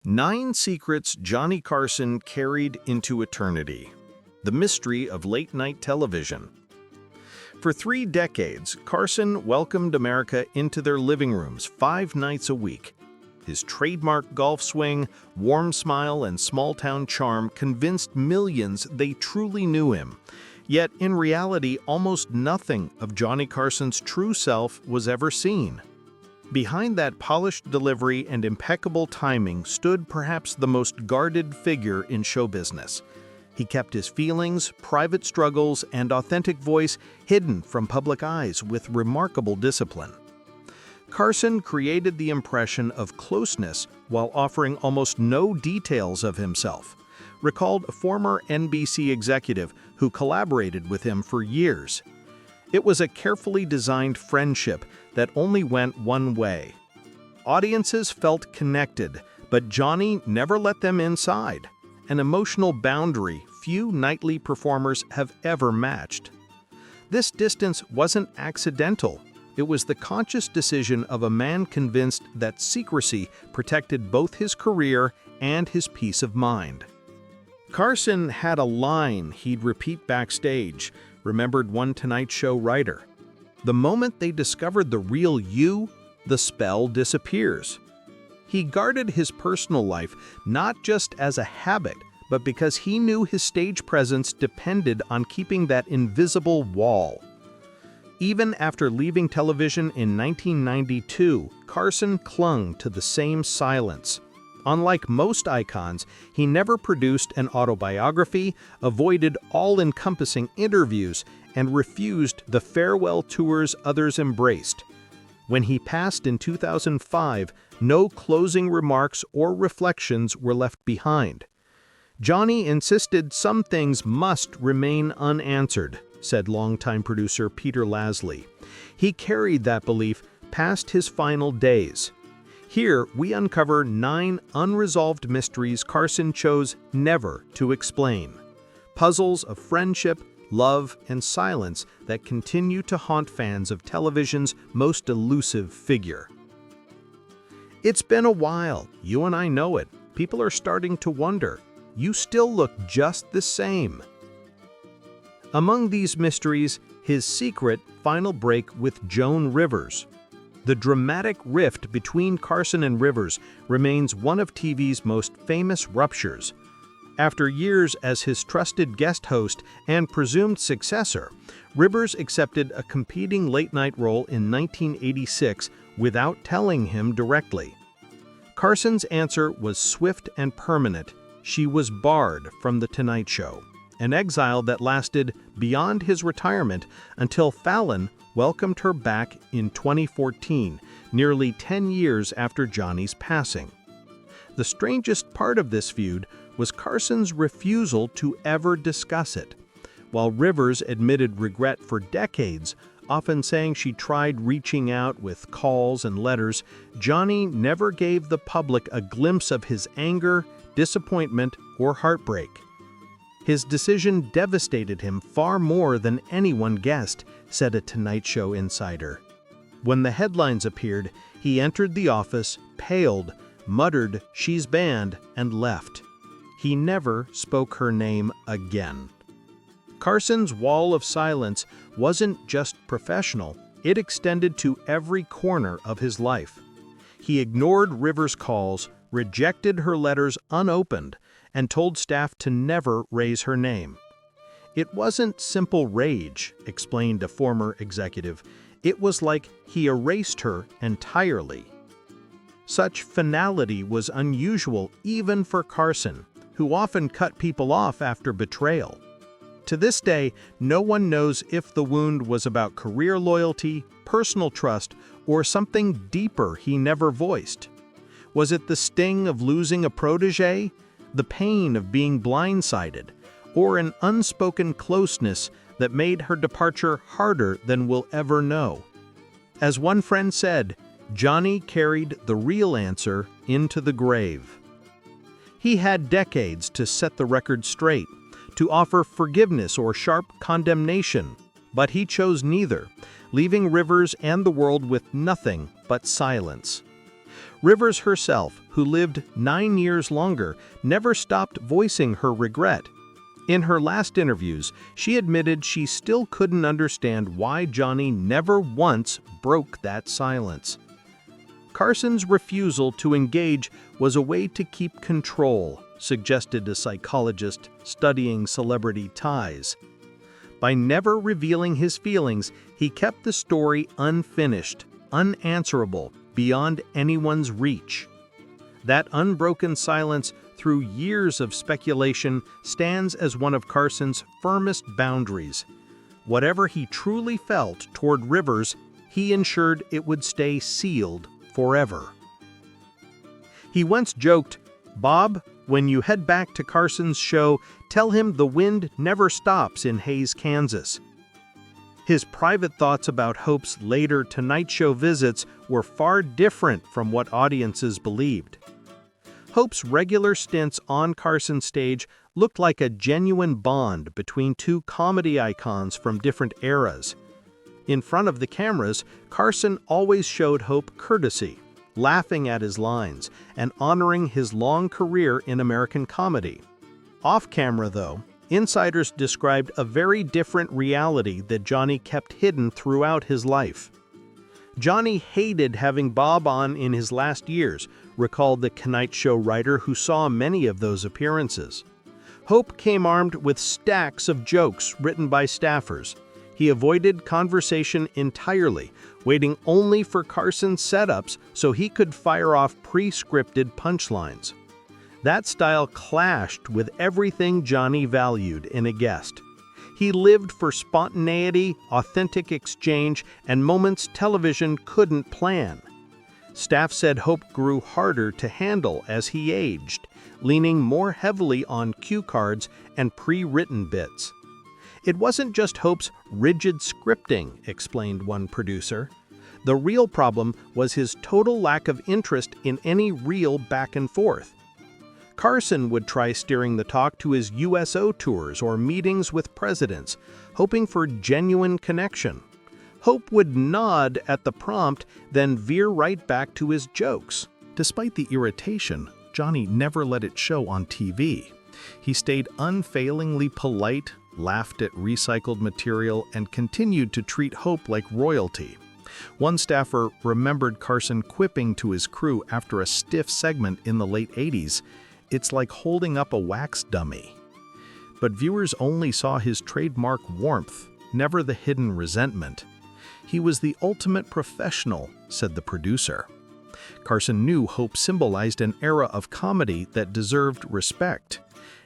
9 secrets Johnny Carson carried into eternity. The mystery of late-night television. For 3 decades, Carson welcomed America into their living rooms 5 nights a week. His trademark golf swing, warm smile, and small-town charm convinced millions they truly knew him. Yet, in reality, almost nothing of Johnny Carson's true self was ever seen. Behind that polished delivery and impeccable timing stood perhaps the most guarded figure in show business. He kept his feelings, private struggles, and authentic voice hidden from public eyes with remarkable discipline. Carson created the impression of closeness while offering almost no details of himself, recalled a former NBC executive who collaborated with him for years. It was a carefully designed friendship that only went one way. Audiences felt connected, but Johnny never let them inside, an emotional boundary few nightly performers have ever matched. This distance wasn't accidental. It was the conscious decision of a man convinced that secrecy protected both his career and his peace of mind. Carson had a line he'd repeat backstage, remembered one Tonight Show writer. The moment they discovered the real you, the spell disappears. He guarded his personal life not just as a habit, but because he knew his stage presence depended on keeping that invisible wall. Even after leaving television in 1992, Carson clung to the same silence. Unlike most icons, he never produced an autobiography, avoided all-encompassing interviews, and refused the farewell tours others embraced. When he passed in 2005, no closing remarks or reflections were left behind. Johnny insisted some things must remain unanswered, said longtime producer Peter Lasley. He carried that belief past his final days. Here, we uncover 9 unresolved mysteries Carson chose never to explain. Puzzles of friendship, love, and silence that continue to haunt fans of television's most elusive figure. It's been a while. You and I know it. People are starting to wonder. You still look just the same. Among these mysteries, his secret final break with Joan Rivers. The dramatic rift between Carson and Rivers remains one of TV's most famous ruptures. After years as his trusted guest host and presumed successor, Rivers accepted a competing late-night role in 1986 without telling him directly. Carson's answer was swift and permanent. She was barred from The Tonight Show, an exile that lasted beyond his retirement until Fallon welcomed her back in 2014, nearly 10 years after Johnny's passing. The strangest part of this feud was Carson's refusal to ever discuss it. While Rivers admitted regret for decades, often saying she tried reaching out with calls and letters, Johnny never gave the public a glimpse of his anger, disappointment, or heartbreak. His decision devastated him far more than anyone guessed, said a Tonight Show insider. When the headlines appeared, he entered the office, paled, muttered, "She's banned," and left. He never spoke her name again. Carson's wall of silence wasn't just professional, it extended to every corner of his life. He ignored Rivers' calls, rejected her letters unopened, and told staff to never raise her name. It wasn't simple rage, explained a former executive. It was like he erased her entirely. Such finality was unusual even for Carson, who often cut people off after betrayal. To this day, no one knows if the wound was about career loyalty, personal trust, or something deeper he never voiced. Was it the sting of losing a protege, the pain of being blindsided, or an unspoken closeness that made her departure harder than we'll ever know? As one friend said, Johnny carried the real answer into the grave. He had decades to set the record straight, to offer forgiveness or sharp condemnation, but he chose neither, leaving Rivers and the world with nothing but silence. Rivers herself, who lived 9 years longer, never stopped voicing her regret. In her last interviews, she admitted she still couldn't understand why Johnny never once broke that silence. Carson's refusal to engage was a way to keep control, suggested a psychologist studying celebrity ties. By never revealing his feelings, he kept the story unfinished, unanswerable, beyond anyone's reach. That unbroken silence through years of speculation stands as one of Carson's firmest boundaries. Whatever he truly felt toward Rivers, he ensured it would stay sealed forever. He once joked, "Bob, when you head back to Carson's show, tell him the wind never stops in Hays, Kansas." His private thoughts about Hope's later Tonight Show visits were far different from what audiences believed. Hope's regular stints on Carson's stage looked like a genuine bond between two comedy icons from different eras. In front of the cameras, Carson always showed Hope courtesy, laughing at his lines and honoring his long career in American comedy. Off-camera, though, insiders described a very different reality that Johnny kept hidden throughout his life. Johnny hated having Bob on in his last years, recalled the Tonight Show writer who saw many of those appearances. Hope came armed with stacks of jokes written by staffers. He avoided conversation entirely, waiting only for Carson's setups so he could fire off pre-scripted punchlines. That style clashed with everything Johnny valued in a guest. He lived for spontaneity, authentic exchange, and moments television couldn't plan. Staff said Hope grew harder to handle as he aged, leaning more heavily on cue cards and pre-written bits. It wasn't just Hope's rigid scripting, explained one producer. The real problem was his total lack of interest in any real back and forth. Carson would try steering the talk to his USO tours or meetings with presidents, hoping for genuine connection. Hope would nod at the prompt, then veer right back to his jokes. Despite the irritation, Johnny never let it show on TV. He stayed unfailingly polite, laughed at recycled material, and continued to treat Hope like royalty. One staffer remembered Carson quipping to his crew after a stiff segment in the late 80s, "It's like holding up a wax dummy." But viewers only saw his trademark warmth, never the hidden resentment. He was the ultimate professional, said the producer. Carson knew Hope symbolized an era of comedy that deserved respect,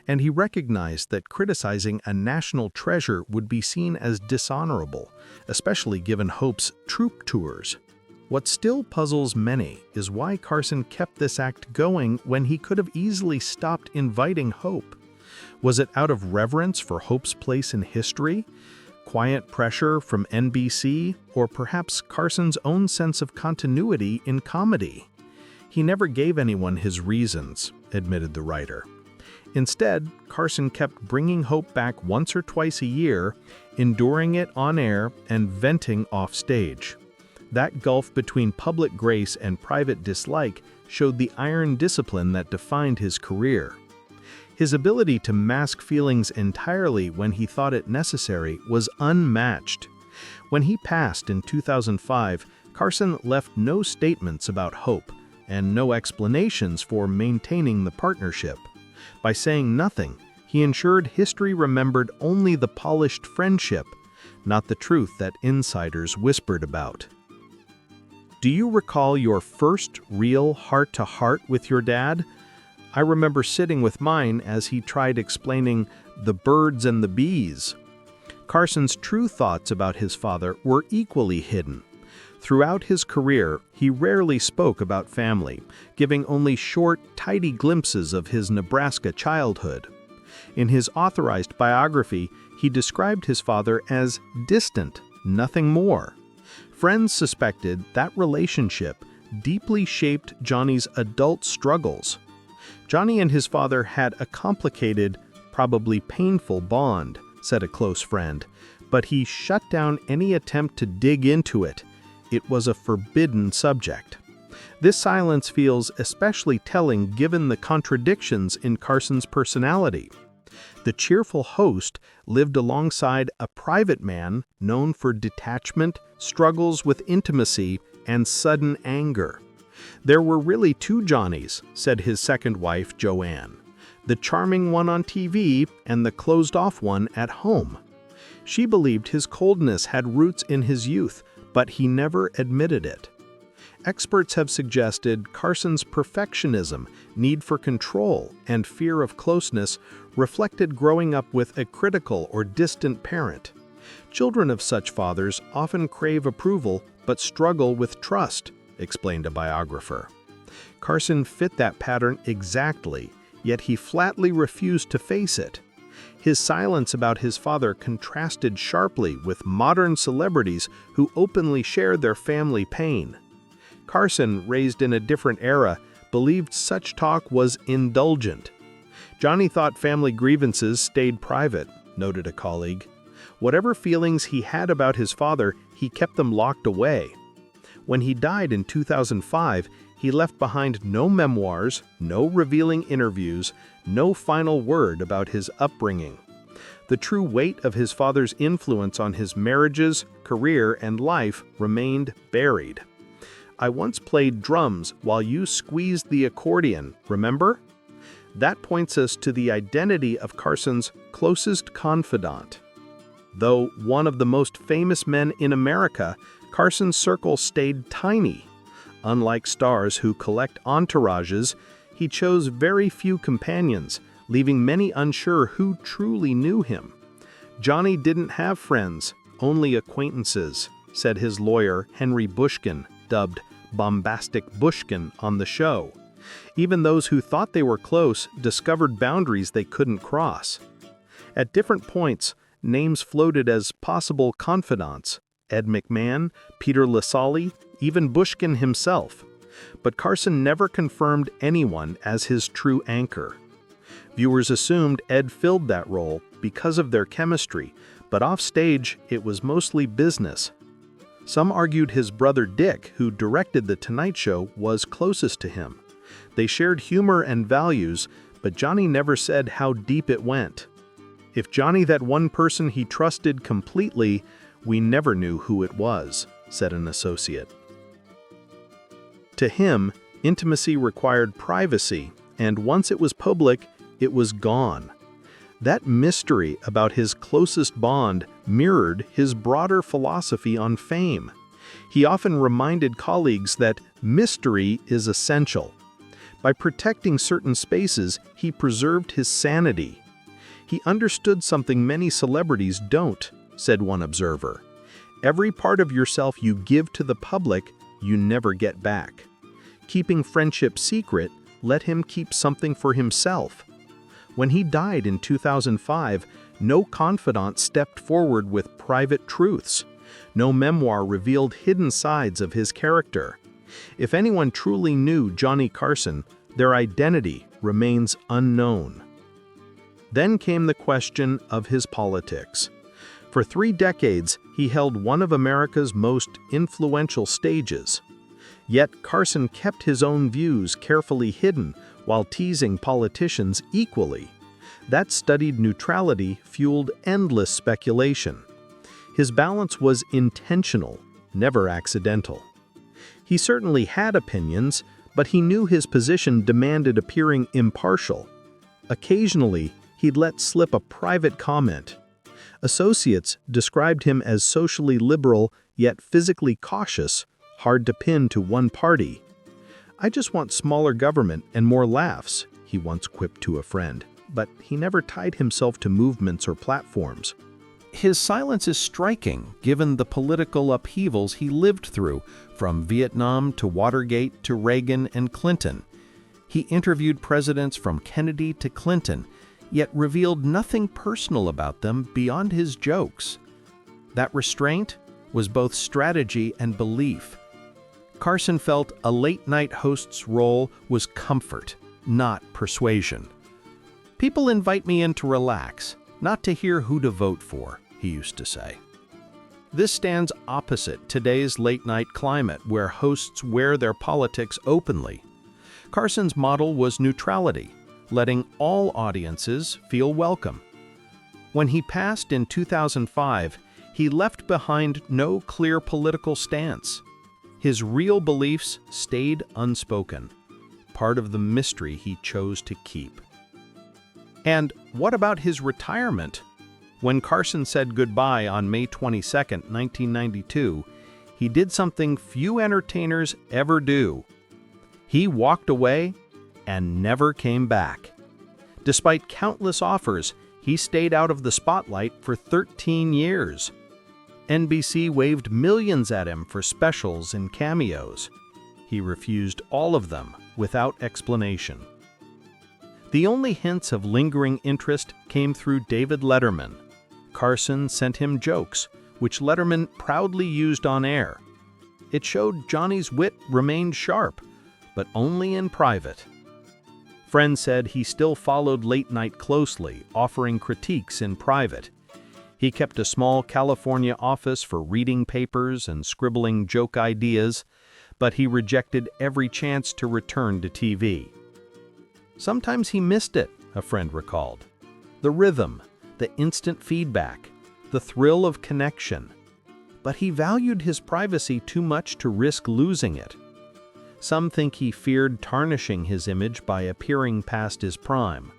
and he recognized that criticizing a national treasure would be seen as dishonorable, especially given Hope's troupe tours. What still puzzles many is why Carson kept this act going when he could have easily stopped inviting Hope. Was it out of reverence for Hope's place in history, quiet pressure from NBC, or perhaps Carson's own sense of continuity in comedy? He never gave anyone his reasons, admitted the writer. Instead, Carson kept bringing Hope back once or twice a year, enduring it on air and venting off stage. That gulf between public grace and private dislike showed the iron discipline that defined his career. His ability to mask feelings entirely when he thought it necessary was unmatched. When he passed in 2005, Carson left no statements about Hope and no explanations for maintaining the partnership. By saying nothing, he ensured history remembered only the polished friendship, not the truth that insiders whispered about. Do you recall your first real heart-to-heart with your dad? I remember sitting with mine as he tried explaining the birds and the bees. Carson's true thoughts about his father were equally hidden. Throughout his career, he rarely spoke about family, giving only short, tidy glimpses of his Nebraska childhood. In his authorized biography, he described his father as distant, nothing more. Friends suspected that relationship deeply shaped Johnny's adult struggles. Johnny and his father had a complicated, probably painful bond, said a close friend, but he shut down any attempt to dig into it. It was a forbidden subject. This silence feels especially telling given the contradictions in Carson's personality. The cheerful host lived alongside a private man known for detachment, struggles with intimacy, and sudden anger. "There were really two Johnnies," said his second wife, Joanne. "The charming one on TV and the closed-off one at home." She believed his coldness had roots in his youth, but he never admitted it. Experts have suggested Carson's perfectionism, need for control, and fear of closeness reflected growing up with a critical or distant parent. Children of such fathers often crave approval but struggle with trust, explained a biographer. Carson fit that pattern exactly, yet he flatly refused to face it. His silence about his father contrasted sharply with modern celebrities who openly shared their family pain. Carson, raised in a different era, believed such talk was indulgent. "Johnny thought family grievances stayed private," noted a colleague. "Whatever feelings he had about his father, he kept them locked away." When he died in 2005, he left behind no memoirs, no revealing interviews, no final word about his upbringing. The true weight of his father's influence on his marriages, career, and life remained buried. "I once played drums while you squeezed the accordion, remember?" That points us to the identity of Carson's closest confidant. Though one of the most famous men in America, Carson's circle stayed tiny. Unlike stars who collect entourages, he chose very few companions, leaving many unsure who truly knew him. "Johnny didn't have friends, only acquaintances," said his lawyer Henry Bushkin, dubbed Bombastic Bushkin on the show. Even those who thought they were close discovered boundaries they couldn't cross. At different points, names floated as possible confidants: Ed McMahon, Peter Lasalle, even Bushkin himself. But Carson never confirmed anyone as his true anchor. Viewers assumed Ed filled that role because of their chemistry, but offstage it was mostly business. Some argued his brother Dick, who directed The Tonight Show, was closest to him. They shared humor and values, but Johnny never said how deep it went. "If Johnny that one person he trusted completely, we never knew who it was," said an associate. To him, intimacy required privacy, and once it was public, it was gone. That mystery about his closest bond mirrored his broader philosophy on fame. He often reminded colleagues that mystery is essential. By protecting certain spaces, he preserved his sanity. "He understood something many celebrities don't," said one observer. "Every part of yourself you give to the public, you never get back." Keeping friendship secret let him keep something for himself. When he died in 2005, no confidant stepped forward with private truths. No memoir revealed hidden sides of his character. If anyone truly knew Johnny Carson, their identity remains unknown. Then came the question of his politics. For 3 decades, he held one of America's most influential stages. Yet Carson kept his own views carefully hidden while teasing politicians equally. That studied neutrality fueled endless speculation. His balance was intentional, never accidental. He certainly had opinions, but he knew his position demanded appearing impartial. Occasionally, he'd let slip a private comment. Associates described him as socially liberal yet physically cautious, hard to pin to one party. "I just want smaller government and more laughs," he once quipped to a friend, but he never tied himself to movements or platforms. His silence is striking, given the political upheavals he lived through, from Vietnam to Watergate to Reagan and Clinton. He interviewed presidents from Kennedy to Clinton, yet revealed nothing personal about them beyond his jokes. That restraint was both strategy and belief. Carson felt a late-night host's role was comfort, not persuasion. "People invite me in to relax, not to hear who to vote for," he used to say. This stands opposite today's late-night climate, where hosts wear their politics openly. Carson's model was neutrality, letting all audiences feel welcome. When he passed in 2005, he left behind no clear political stance. His real beliefs stayed unspoken, part of the mystery he chose to keep. And what about his retirement? When Carson said goodbye on May 22, 1992, he did something few entertainers ever do. He walked away and never came back. Despite countless offers, he stayed out of the spotlight for 13 years. NBC waved millions at him for specials and cameos. He refused all of them without explanation. The only hints of lingering interest came through David Letterman. Carson sent him jokes, which Letterman proudly used on air. It showed Johnny's wit remained sharp, but only in private. Friends said he still followed late night closely, offering critiques in private. He kept a small California office for reading papers and scribbling joke ideas, but he rejected every chance to return to TV. Sometimes he missed it, a friend recalled. The rhythm, the instant feedback, the thrill of connection. But he valued his privacy too much to risk losing it. Some think he feared tarnishing his image by appearing past his prime.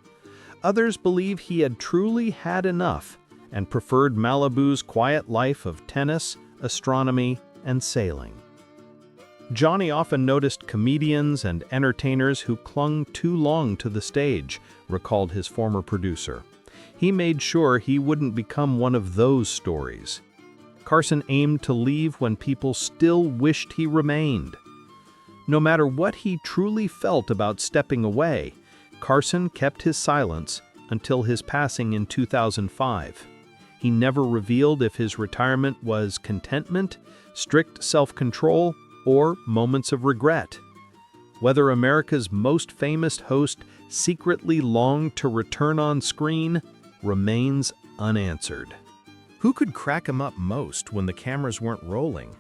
Others believe he had truly had enough and preferred Malibu's quiet life of tennis, astronomy, and sailing. Johnny often noticed comedians and entertainers who clung too long to the stage, recalled his former producer. He made sure he wouldn't become one of those stories. Carson aimed to leave when people still wished he remained. No matter what he truly felt about stepping away, Carson kept his silence until his passing in 2005. He never revealed if his retirement was contentment, strict self-control, or moments of regret. Whether America's most famous host secretly longed to return on screen remains unanswered. Who could crack him up most when the cameras weren't rolling?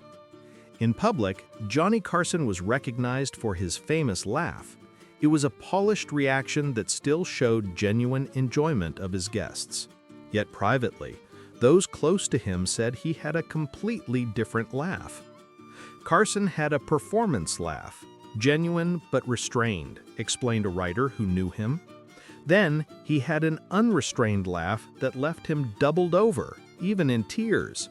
In public, Johnny Carson was recognized for his famous laugh. It was a polished reaction that still showed genuine enjoyment of his guests. Yet privately, those close to him said he had a completely different laugh. Carson had a performance laugh, genuine but restrained, explained a writer who knew him. Then he had an unrestrained laugh that left him doubled over, even in tears.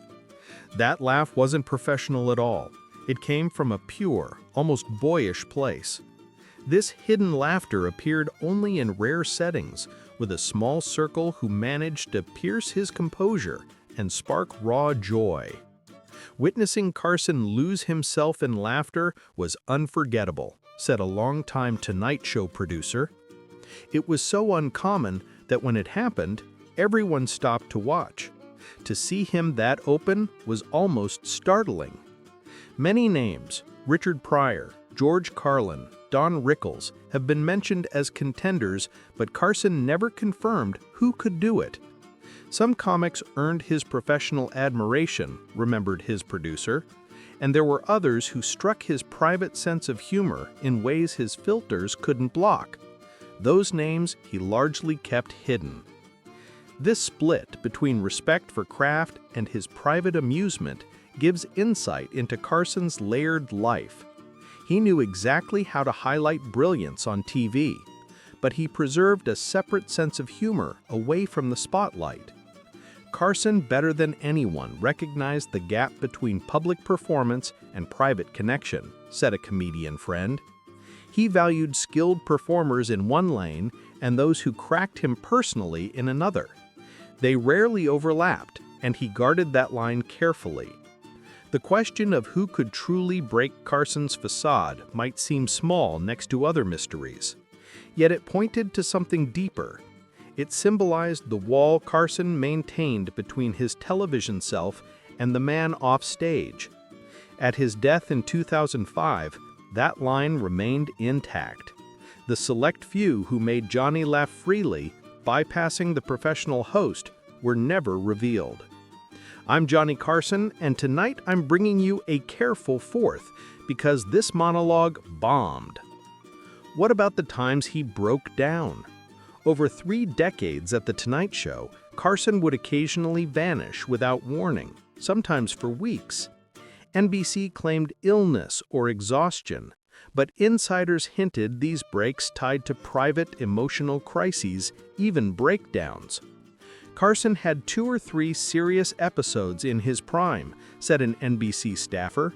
That laugh wasn't professional at all. It came from a pure, almost boyish place. This hidden laughter appeared only in rare settings, with a small circle who managed to pierce his composure and spark raw joy. Witnessing Carson lose himself in laughter was unforgettable, said a longtime Tonight Show producer. It was so uncommon that when it happened, everyone stopped to watch. To see him that open was almost startling. Many names, Richard Pryor, George Carlin, Don Rickles, have been mentioned as contenders, but Carson never confirmed who could do it. Some comics earned his professional admiration, remembered his producer, and there were others who struck his private sense of humor in ways his filters couldn't block. Those names he largely kept hidden. This split between respect for craft and his private amusement gives insight into Carson's layered life. He knew exactly how to highlight brilliance on TV, but he preserved a separate sense of humor away from the spotlight. Carson, better than anyone, recognized the gap between public performance and private connection, said a comedian friend. He valued skilled performers in one lane and those who cracked him personally in another. They rarely overlapped, and he guarded that line carefully. The question of who could truly break Carson's facade might seem small next to other mysteries. Yet it pointed to something deeper. It symbolized the wall Carson maintained between his television self and the man off stage. At his death in 2005, that line remained intact. The select few who made Johnny laugh freely, bypassing the professional host, were never revealed. I'm Johnny Carson, and tonight I'm bringing you a careful fourth because this monologue bombed. What about the times he broke down? Over 3 decades at The Tonight Show, Carson would occasionally vanish without warning, sometimes for weeks. NBC claimed illness or exhaustion, but insiders hinted these breaks tied to private emotional crises, even breakdowns. Carson had 2 or 3 serious episodes in his prime, said an NBC staffer.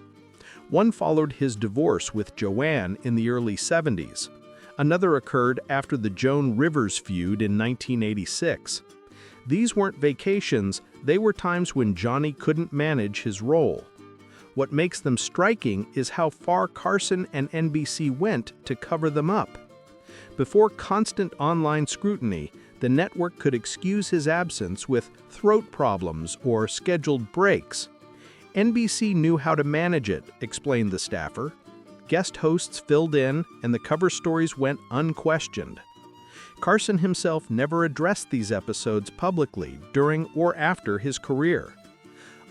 One followed his divorce with Joanne in the early 70s. Another occurred after the Joan Rivers feud in 1986. These weren't vacations, they were times when Johnny couldn't manage his role. What makes them striking is how far Carson and NBC went to cover them up. Before constant online scrutiny, the network could excuse his absence with throat problems or scheduled breaks. NBC knew how to manage it, explained the staffer. Guest hosts filled in, and the cover stories went unquestioned. Carson himself never addressed these episodes publicly during or after his career.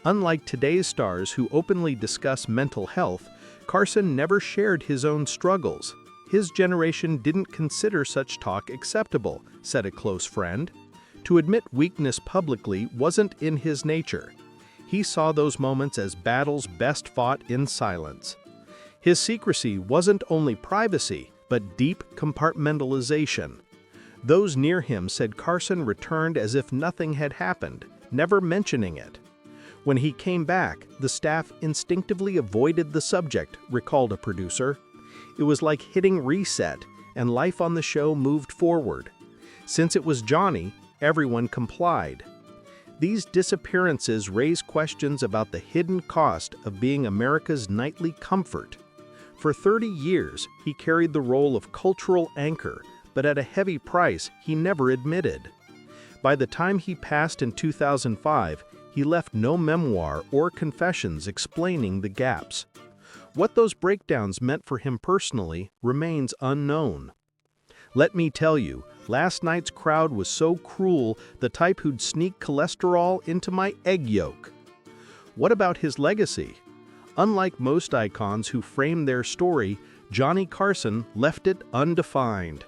Unlike today's stars who openly discuss mental health, Carson never shared his own struggles. His generation didn't consider such talk acceptable, said a close friend. To admit weakness publicly wasn't in his nature. He saw those moments as battles best fought in silence. His secrecy wasn't only privacy, but deep compartmentalization. Those near him said Carson returned as if nothing had happened, never mentioning it. When he came back, the staff instinctively avoided the subject, recalled a producer. It was like hitting reset, and life on the show moved forward. Since it was Johnny, everyone complied. These disappearances raise questions about the hidden cost of being America's nightly comfort. For 30 years, he carried the role of cultural anchor, but at a heavy price he never admitted. By the time he passed in 2005, he left no memoir or confessions explaining the gaps. What those breakdowns meant for him personally remains unknown. Let me tell you, last night's crowd was so cruel, the type who'd sneak cholesterol into my egg yolk. What about his legacy? Unlike most icons who frame their story, Johnny Carson left it undefined.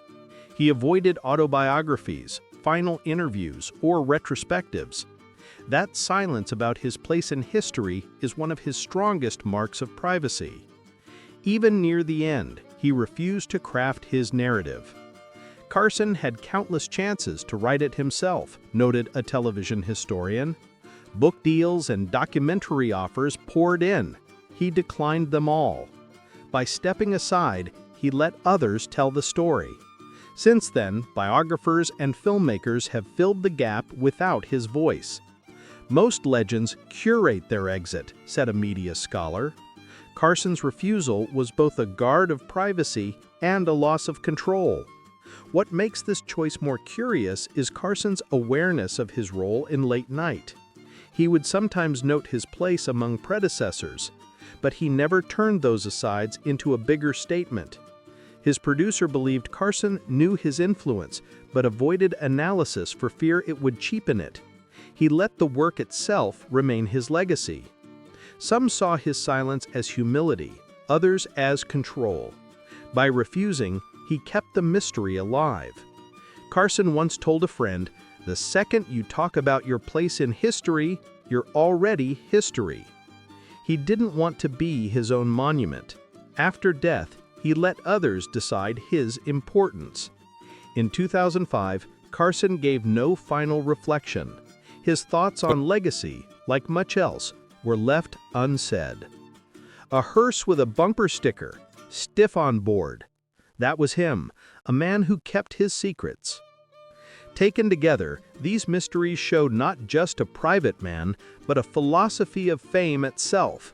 He avoided autobiographies, final interviews, or retrospectives. That silence about his place in history is one of his strongest marks of privacy. Even near the end, he refused to craft his narrative. Carson had countless chances to write it himself, noted a television historian. Book deals and documentary offers poured in. He declined them all. By stepping aside, he let others tell the story. Since then, biographers and filmmakers have filled the gap without his voice. Most legends curate their exit, said a media scholar. Carson's refusal was both a guard of privacy and a loss of control. What makes this choice more curious is Carson's awareness of his role in late night. He would sometimes note his place among predecessors, but he never turned those asides into a bigger statement. His producer believed Carson knew his influence, but avoided analysis for fear it would cheapen it. He let the work itself remain his legacy. Some saw his silence as humility, others as control. By refusing, he kept the mystery alive. Carson once told a friend, "The second you talk about your place in history, you're already history." He didn't want to be his own monument. After death, he let others decide his importance. In 2005, Carson gave no final reflection. His thoughts on legacy, like much else, were left unsaid. A hearse with a bumper sticker, "Stiff on board." That was him, a man who kept his secrets. Taken together, these mysteries showed not just a private man, but a philosophy of fame itself.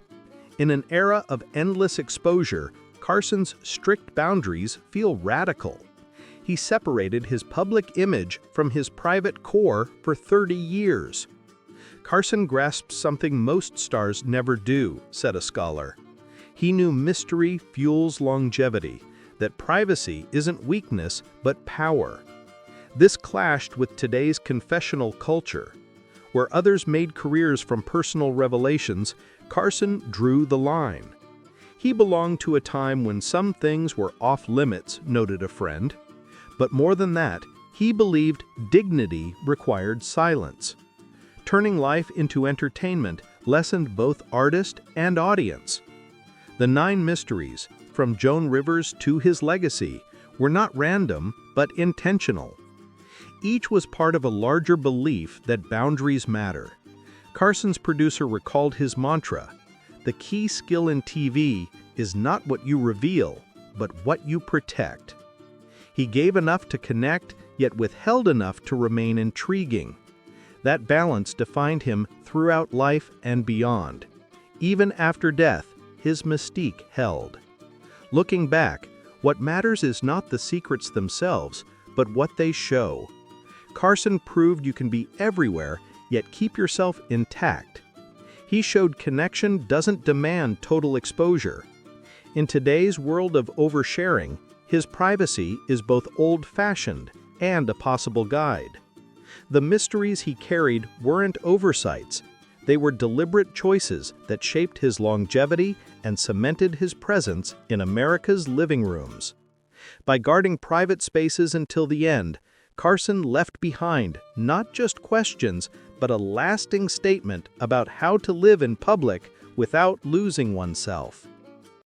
In an era of endless exposure, Carson's strict boundaries feel radical. He separated his public image from his private core for 30 years. Carson grasped something most stars never do, said a scholar. He knew mystery fuels longevity, that privacy isn't weakness but power. This clashed with today's confessional culture. Where others made careers from personal revelations, Carson drew the line. He belonged to a time when some things were off-limits, noted a friend. But more than that, he believed dignity required silence. Turning life into entertainment lessened both artist and audience. The 9 mysteries, from Joan Rivers to his legacy, were not random but intentional. Each was part of a larger belief that boundaries matter. Carson's producer recalled his mantra, "The key skill in TV is not what you reveal, but what you protect." He gave enough to connect, yet withheld enough to remain intriguing. That balance defined him throughout life and beyond. Even after death, his mystique held. Looking back, what matters is not the secrets themselves, but what they show. Carson proved you can be everywhere, yet keep yourself intact. He showed connection doesn't demand total exposure. In today's world of oversharing, his privacy is both old-fashioned and a possible guide. The mysteries he carried weren't oversights. They were deliberate choices that shaped his longevity and cemented his presence in America's living rooms. By guarding private spaces until the end, Carson left behind not just questions, but a lasting statement about how to live in public without losing oneself.